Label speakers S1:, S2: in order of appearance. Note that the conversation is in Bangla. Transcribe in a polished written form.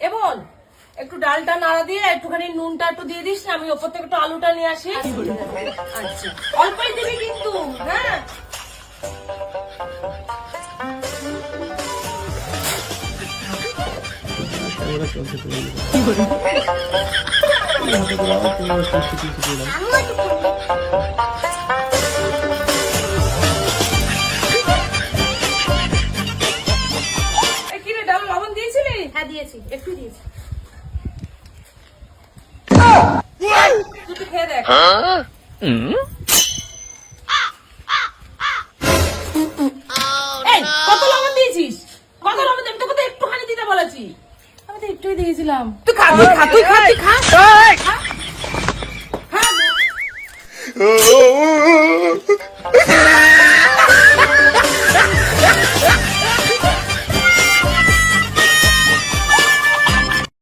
S1: এবং একটু ডালটা নাড়া দিয়ে একটুখানি নুনটা একটু দিয়ে দিস না, আমি ওপর থেকে একটু আলুটা নিয়ে আসি। আচ্ছা অল্পই দিবি কিন্তু, হ্যাঁ। কিরে ডাল লবণ দিয়েছিলি?
S2: হ্যাঁ দিয়েছি, একটু দিয়েছি।
S1: তুই খেয়ে দেখ। এই কত লবণ দিয়েছিস? কত লবণ? আমি তোকে তো একটুখানি দিতে বলেছি। আমি তো একটুই দিয়েছিলাম। তুই খা, তুই খা, তুই খা, তুই খা। খা।